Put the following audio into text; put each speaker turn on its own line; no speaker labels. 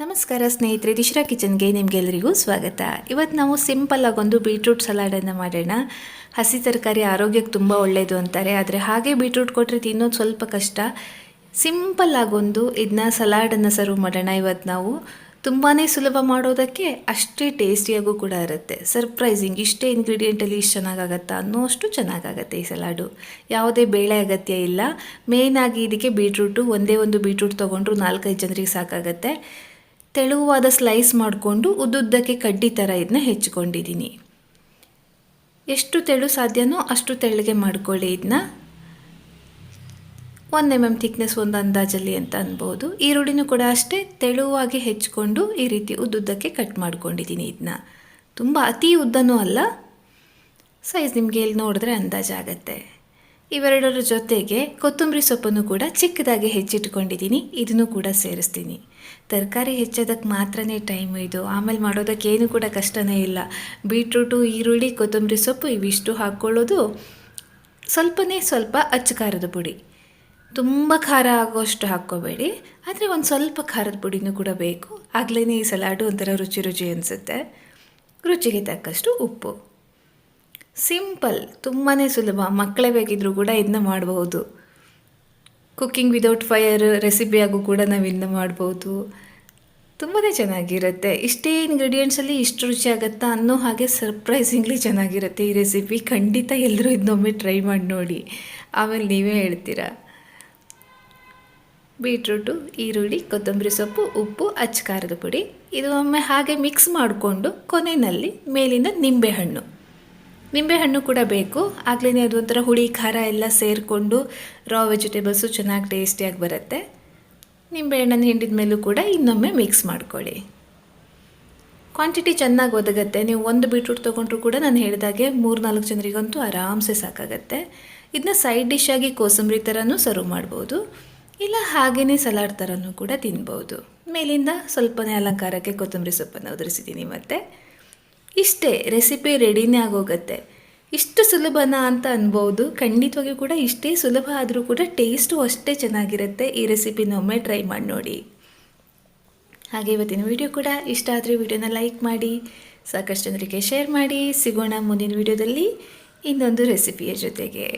ನಮಸ್ಕಾರ ಸ್ನೇಹಿತರೆ, ದಿಶರಾ ಕಿಚನ್ಗೆ ನಿಮಗೆಲ್ಲರಿಗೂ ಸ್ವಾಗತ. ಇವತ್ತು ನಾವು ಸಿಂಪಲ್ ಆಗೊಂದು ಬೀಟ್ರೂಟ್ ಸಲಾಡನ್ನು ಮಾಡೋಣ. ಹಸಿ ತರಕಾರಿ ಆರೋಗ್ಯಕ್ಕೆ ತುಂಬ ಒಳ್ಳೆಯದು ಅಂತಾರೆ, ಆದರೆ ಹಾಗೆ ಬೀಟ್ರೂಟ್ ಕೊಟ್ಟರೆ ತಿನ್ನೋದು ಸ್ವಲ್ಪ ಕಷ್ಟ. ಸಿಂಪಲ್ ಆಗೊಂದು ಇದನ್ನ ಸಲಾಡನ್ನು ಸರ್ವ್ ಮಾಡೋಣ. ಇವತ್ತು ನಾವು ತುಂಬಾ ಸುಲಭ ಮಾಡೋದಕ್ಕೆ, ಅಷ್ಟೇ ಟೇಸ್ಟಿಯಾಗೂ ಕೂಡ ಇರುತ್ತೆ. ಸರ್ಪ್ರೈಸಿಂಗ್, ಇಷ್ಟೇ ಇಂಗ್ರೀಡಿಯೆಂಟಲ್ಲಿ ಇಷ್ಟು ಚೆನ್ನಾಗಾಗತ್ತಾ ಅನ್ನೋಷ್ಟು ಚೆನ್ನಾಗಾಗತ್ತೆ ಈ ಸಲಾಡು. ಯಾವುದೇ ಬೇಳೆ ಅಗತ್ಯ ಇಲ್ಲ. ಮೇಯ್ನಾಗಿ ಇದಕ್ಕೆ ಬೀಟ್ರೂಟು, ಒಂದೇ ಒಂದು ಬೀಟ್ರೂಟ್ ತೊಗೊಂಡ್ರು 4-5 ಜನರಿಗೆ ಸಾಕಾಗತ್ತೆ. ತೆಳುವಾದ ಸ್ಲೈಸ್ ಮಾಡಿಕೊಂಡು ಉದ್ದುದ್ದಕ್ಕೆ ಕಡ್ಡಿ ಥರ ಇದನ್ನ ಹೆಚ್ಚಿಕೊಂಡಿದ್ದೀನಿ. ಎಷ್ಟು ತೆಳು ಸಾಧ್ಯನೋ ಅಷ್ಟು ತೆಳ್ಳಗೆ ಮಾಡ್ಕೊಳ್ಳಿ. ಇದನ್ನ 1 mm ಥಿಕ್ನೆಸ್ ಒಂದು ಅಂದಾಜಲ್ಲಿ ಅಂತ ಅನ್ಬೋದು. ಈರುಳ್ಳಿನೂ ಕೂಡ ಅಷ್ಟೇ ತೆಳುವಾಗಿ ಹೆಚ್ಚಿಕೊಂಡು ಈ ರೀತಿ ಉದ್ದುದ್ದಕ್ಕೆ ಕಟ್ ಮಾಡ್ಕೊಂಡಿದ್ದೀನಿ. ಇದನ್ನ ತುಂಬ ಅತಿ ಉದ್ದನೂ ಅಲ್ಲ, ಸೈಜ್ ನಿಮಗೆ ಇಲ್ಲಿ ನೋಡಿದ್ರೆ ಅಂದಾಜಾಗತ್ತೆ. ಇವೆರಡರ ಜೊತೆಗೆ ಕೊತ್ತಂಬರಿ ಸೊಪ್ಪನ್ನು ಕೂಡ ಚಿಕ್ಕದಾಗಿ ಹೆಚ್ಚಿಟ್ಕೊಂಡಿದ್ದೀನಿ, ಇದನ್ನು ಕೂಡ ಸೇರಿಸ್ತೀನಿ. ತರಕಾರಿ ಹೆಚ್ಚೋದಕ್ಕೆ ಮಾತ್ರನೇ ಟೈಮು ಇದು, ಆಮೇಲೆ ಮಾಡೋದಕ್ಕೆ ಏನು ಕೂಡ ಕಷ್ಟನೇ ಇಲ್ಲ. ಬೀಟ್ರೂಟು, ಈರುಳ್ಳಿ, ಕೊತ್ತಂಬರಿ ಸೊಪ್ಪು ಇವಿಷ್ಟು ಹಾಕ್ಕೊಳ್ಳೋದು. ಸ್ವಲ್ಪ ಅಚ್ಚ ಖಾರದ ಪುಡಿ, ತುಂಬ ಖಾರ ಆಗೋಷ್ಟು ಹಾಕ್ಕೋಬೇಡಿ, ಆದರೆ ಒಂದು ಸ್ವಲ್ಪ ಖಾರದ ಪುಡಿನೂ ಕೂಡ ಬೇಕು. ಆಗಲೇ ಈ ಸಲಾಡು ಒಂಥರ ರುಚಿ ಅನಿಸುತ್ತೆ. ರುಚಿಗೆ ತಕ್ಕಷ್ಟು ಉಪ್ಪು. ಸಿಂಪಲ್, ತುಂಬಾ ಸುಲಭ. ಮಕ್ಕಳೇ ಬೇಕಿದ್ರೂ ಕೂಡ ಇದನ್ನ ಮಾಡಬಹುದು. ಕುಕ್ಕಿಂಗ್ ವಿದೌಟ್ ಫೈರ್ ರೆಸಿಪಿಯಾಗೂ ಕೂಡ ನಾವು ಇದನ್ನ ಮಾಡ್ಬೋದು. ತುಂಬಾ ಚೆನ್ನಾಗಿರುತ್ತೆ. ಇಷ್ಟೇ ಇಂಗ್ರೀಡಿಯೆಂಟ್ಸಲ್ಲಿ ಇಷ್ಟು ರುಚಿ ಆಗುತ್ತಾ ಅನ್ನೋ ಹಾಗೆ ಸರ್ಪ್ರೈಸಿಂಗ್ಲಿ ಚೆನ್ನಾಗಿರುತ್ತೆ ಈ ರೆಸಿಪಿ. ಖಂಡಿತ ಎಲ್ಲರೂ ಇದನ್ನೊಮ್ಮೆ ಟ್ರೈ ಮಾಡಿ ನೋಡಿ, ಆಮೇಲೆ ನೀವೇ ಹೇಳ್ತೀರಾ. ಬೀಟ್ರೂಟು, ಈರುಳ್ಳಿ, ಕೊತ್ತಂಬರಿ ಸೊಪ್ಪು, ಉಪ್ಪು, ಅಚ್ಚ ಖಾರದ ಪುಡಿ, ಇದು ಒಮ್ಮೆ ಹಾಗೆ ಮಿಕ್ಸ್ ಮಾಡಿಕೊಂಡು ಕೊನೆಯಲ್ಲಿ ಮೇಲಿಂದ ನಿಂಬೆಹಣ್ಣು ಕೂಡ ಬೇಕು. ಆಗಲೇ ಅದು ಒಂಥರ ಹುಳಿ ಖಾರ ಎಲ್ಲ ಸೇರಿಕೊಂಡು ರಾ ವೆಜಿಟೇಬಲ್ಸು ಚೆನ್ನಾಗಿ ಟೇಸ್ಟಿಯಾಗಿ ಬರುತ್ತೆ. ನಿಂಬೆಹಣ್ಣನ್ನು ಹಿಂಡಿದ ಮೇಲೂ ಕೂಡ ಇನ್ನೊಮ್ಮೆ ಮಿಕ್ಸ್ ಮಾಡ್ಕೊಳ್ಳಿ. ಕ್ವಾಂಟಿಟಿ ಚೆನ್ನಾಗಿ ಒದಗುತ್ತೆ. ನೀವು ಒಂದು ಬೀಟ್ರೂಟ್ ತೊಗೊಂಡ್ರು ಕೂಡ ನಾನು ಹೇಳಿದಾಗೆ 3-4 ಜನರಿಗಂತೂ ಆರಾಮ್ಸೆ ಸಾಕಾಗತ್ತೆ. ಇದನ್ನ ಸೈಡ್ ಡಿಶ್ ಆಗಿ ಕೋಸಂಬರಿ ಥರನೂ ಸರ್ವ್ ಮಾಡ್ಬೋದು, ಇಲ್ಲ ಹಾಗೆಯೇ ಸಲಾಡ್ ಥರನೂ ಕೂಡ ತಿನ್ಬೋದು. ಮೇಲಿಂದ ಸ್ವಲ್ಪನೇ ಅಲಂಕಾರಕ್ಕೆ ಕೊತ್ತಂಬರಿ ಸೊಪ್ಪನ್ನು ಉದುರಿಸಿದ್ದೀನಿ. ಮತ್ತು ಇಷ್ಟೇ, ರೆಸಿಪಿ ರೆಡಿನೇ ಆಗೋಗುತ್ತೆ. ಇಷ್ಟು ಸುಲಭನಾ ಅಂತ ಅನ್ಬೋದು. ಖಂಡಿತವಾಗಿಯೂ ಕೂಡ ಇಷ್ಟೇ ಸುಲಭ ಆದರೂ ಕೂಡ ಟೇಸ್ಟು ಅಷ್ಟೇ ಚೆನ್ನಾಗಿರುತ್ತೆ. ಈ ರೆಸಿಪಿನ ಒಮ್ಮೆ ಟ್ರೈ ಮಾಡಿ ನೋಡಿ. ಹಾಗೆ ಇವತ್ತಿನ ವಿಡಿಯೋ ಕೂಡ ಇಷ್ಟ ಆದರೆ ವಿಡಿಯೋನ ಲೈಕ್ ಮಾಡಿ, ಸಾಕಷ್ಟು ಜನರಿಗೆ ಶೇರ್ ಮಾಡಿ. ಸಿಗೋಣ ಮುಂದಿನ ವಿಡಿಯೋದಲ್ಲಿ ಇನ್ನೊಂದು ರೆಸಿಪಿಯ ಜೊತೆಗೆ.